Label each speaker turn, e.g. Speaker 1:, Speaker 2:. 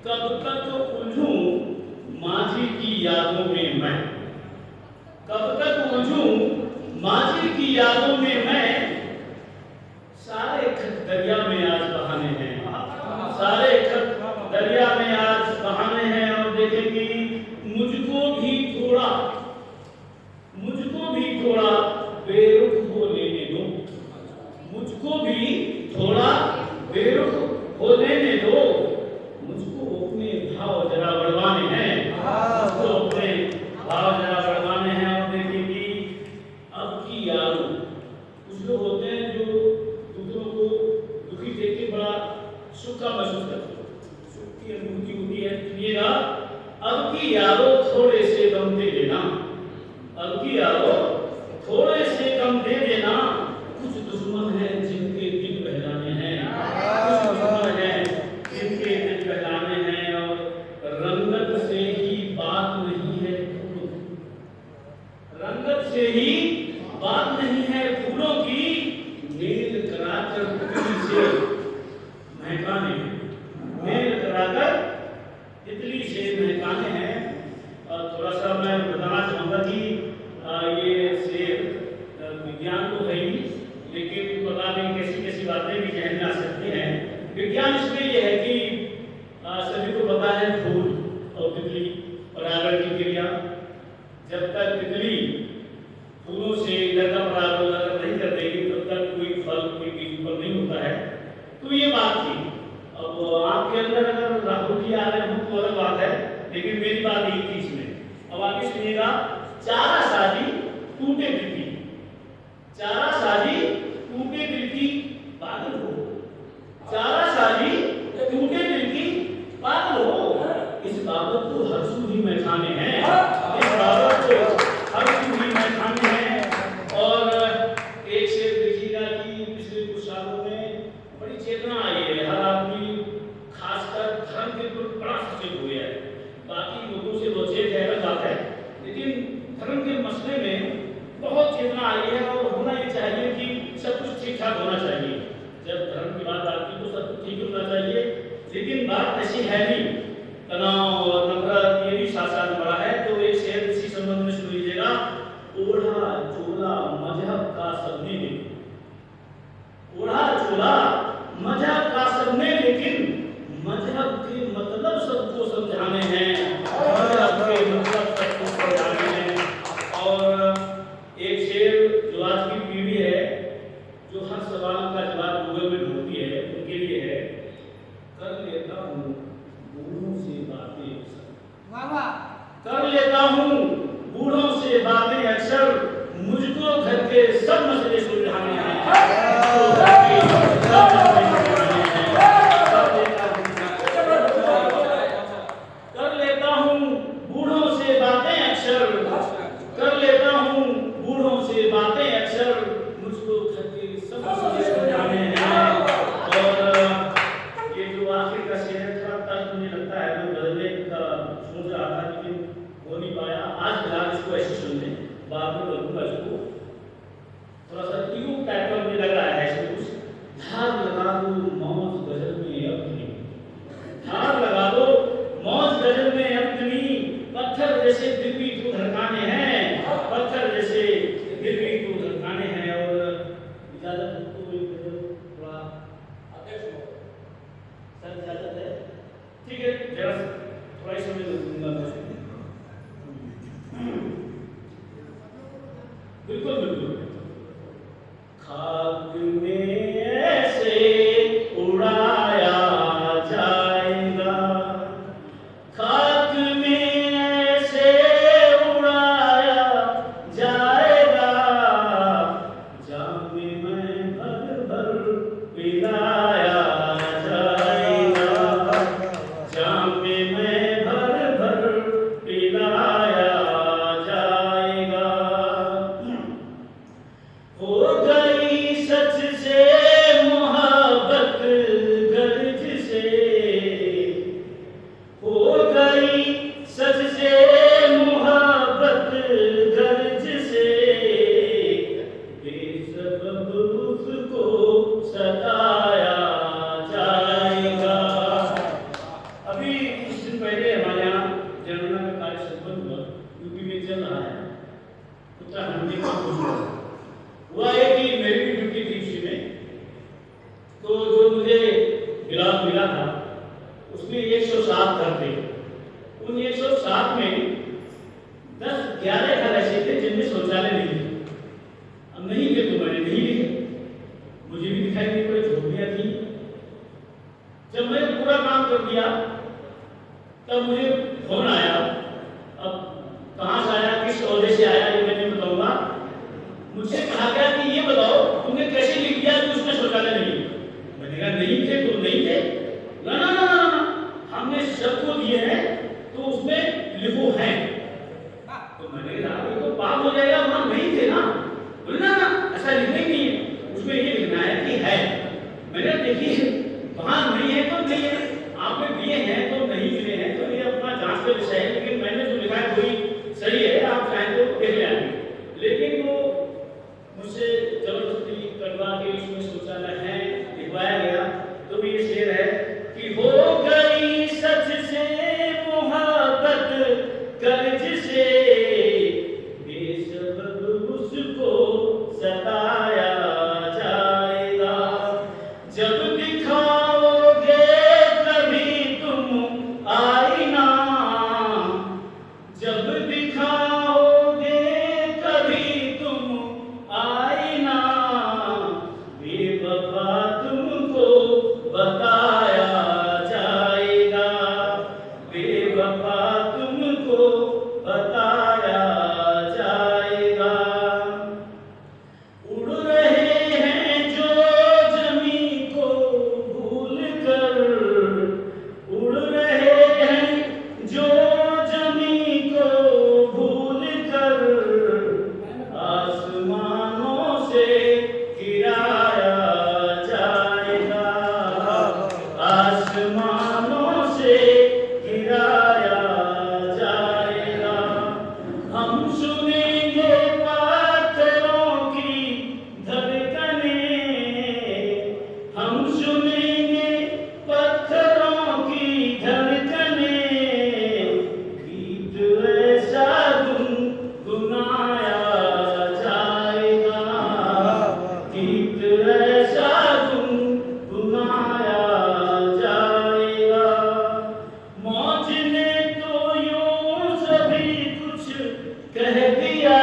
Speaker 1: कब तक उलझूं माझी की यादों में मैं, कब तक उलझूं माझी की यादों में मैं, सारे खत दरिया में आज बहाने हैं, सारे खत दरिया में आज बहाने हैं। और देखेंगे मुझको भी थोड़ा बेरुख हो लेने दो, मुझको भी थोड़ा बेरुख हो लेने दो, मुझको अपने भाव जरा बढ़वाने हैं, मुझको अपने भाव जरा बढ़वाने हैं। और देखेंगे अब की यारों, कुछ लोग होते हैं जो दूसरों को दुखी देख के बड़ा सुख का महसूस करते हैं, सुख की अनुभूति होती है। सुनिएगा, अब की यारों थोड़े से गम दे देना, अब की यारों थोड़े से गम दे देना, कुछ दुश्मन है जिनके दिल बहलाने हैं, कुछ दुश्मन है जिनके दिल बहलाने हैं। और रंगत से ही बात नहीं है, रंगत से ही बात नहीं है फूलों की, मेल कराकर तितली से महकाने, मेल कराकर तितली से महकाने हैं। और थोड़ा सा मैं बताना चाहूँगा कि ये शेर विज्ञान तो है ही, लेकिन पता नहीं कैसी कैसी बातें भी जहन में आ सकती हैं। विज्ञान इसमें यह है कि सभी को पता है फूल और तितली परागण की क्रिया, जब तक तितली फूलों से इधर का परागण नहीं कर देगी तब तक कोई फल कोई बीज फल नहीं होता है। तो ये बात थी। अब आपके अंदर अगर राहुल जी आ रहे हो तो अलग बात है, लेकिन मेरी बात यही थी इसमें। अब आगे सुनिएगा, चारा साजी टूटे दिल की, चारा साजी टूटे दिल की पागल हो, चारा साजी टूटे दिल की पागल हो, इस बाबत तो हर सू ही मैं खाने हैं, इस बाबत तो हर सू ही मैं खाने हैं। और एक शेर देखिएगा कि पिछले कुछ सालों में बड़ी चेतना आई है, हर आदमी खासकर धर्म के प्रति बड़ा सचेत हो गया है। बाकी लोगों से सचेत है अलग बात है, लेकिन धर्म के मसले में बहुत चेतना आई है। और होना ये चाहिए कि सब कुछ ठीक ठाक होना चाहिए, जब धर्म की बात आती है तो सब कुछ ठीक होना चाहिए, लेकिन बात ऐसी है नहीं, तनाव और नफरत ये भी साथ साथ बड़ा है। तो एक शेर इसी संबंध में सुन लीजिएगा, ओढ़ा चोला मजहब का सबने, ओढ़ा चोला मजहब का सबने, लेकिन मजहब के मतलब सबको समझाने हैं, मजहब के मतलब सबको समझाने हैं। और एक शेर जो आज की पीढ़ी है, जो हर सवाल का जवाब गूगल में ढूंढती है, उनके लिए है, कर लेता हूँ बूढ़ों से बातें अक्सर, कर लेता हूँ बूढ़ों से बातें अक्सर, मुझको घर के सब मसले सुलझाने हैं, कर लेता हूँ बूढ़ों से बातें अक्सर, कर लेता हूँ बूढ़ों से बातें अक्सर, मुझको घर के सब मसले सुलझाने हैं। और ये जो आखिर का शेर था, तब मुझे लगता है मैं बदलने का सोच रहा था, लेकिन हो नहीं पाया। आज फिलहाल इसको ऐसे सुन लें, बाद में बदलूंगा इसको, थोड़ा सा ट्यूब टाइप का मुझे लग रहा है इसमें कुछ। धार लगा दो मौज गजल में अपनी, धार लगा दो मौज गजल में अपनी, पत्थर जैसे दिल भी तो धड़काने हैं, पत्थर जैसे दिल भी तो धड़काने हैं। और इजाजत तो थोड़ा अध्यक्ष हो सर, इजाजत है, ठीक है, जरा थोड़ा ही समय दूंगा मैं। बिल्कुल बिल्कुल, खाक में ऐसे उड़ाया जाएगा, खाक में ऐसे उड़ाया जाएगा, जाम में भर भर पिलाया जाएगा, जाम में भर भर पिलाया जाएगा। हो गई सच से मोहब्बत गर्ज से, हो गई सच से मोहब्बत गर्ज से, बेसबब उसको सताया जाएगा। अभी 107 घर थे। उन 107 में 10-11 घर ऐसे थे जिनमें शौचालय नहीं थे। अब नहीं थे तो मैंने नहीं लिखे, मुझे भी दिखाई नहीं पड़े, झोपड़ियां थी। जब मैंने पूरा काम कर दिया तब मुझे फोन आया। अब कहाँ से आया, किस ओहदे से आया, ये मैं नहीं बताऊंगा। मुझसे कहा गया कि ये बताओ तुमने कैसे लिख दिया कि उसमें शौचालय नहीं है। मैंने कहा नहीं थे तो नहीं थे। ना ना ना ना, हमने सबको दिए हैं तो उसमें लिखो है। तो मैंने कहा ये तो पाप हो जाएगा, वहां नहीं थे ना। बोले ना ऐसा लिखना ही नहीं है, उसमें ये लिखना है कि है। मैंने देखिए वहां नहीं है तो नहीं है, आपने दिए हैं तो नहीं मिले हैं तो ये अपना जांच का विषय है। लेकिन मैंने जो लिखा है वही सही है, आप चाहें तो देख लें। लेकिन वो मुझसे जबरदस्ती करवा के उसमें शौचालय है लिखवाया गया। तो ये शेर है कि हो गई सच से मोहब्बत कर्ज से, बेसबब उसको सताया जाएगा। जब दिखाओगे कभी तुम आईना, जब दिखाओगे कभी तुम आईना, बेवफा तुमको बताया जाएगा, बेवफा तुमको बताया जाएगा। उड़ रहे हैं जो जमीन को भूल कर, उड़ रहे हैं जो जमीन को भूल कर, आसमानों से गिराया जाएगा, आसमानों से गिराया जाएगा। हम सुनेंगे पत्थरों की धड़कनें, हम सुनेंगे पत्थरों की धड़कनें, गीत ऐसा गुनगुनाया जाएगा, गीत ऐसा गुनगुनाया जाएगा। मौज ने तो यूं सभी कुछ कह दिया,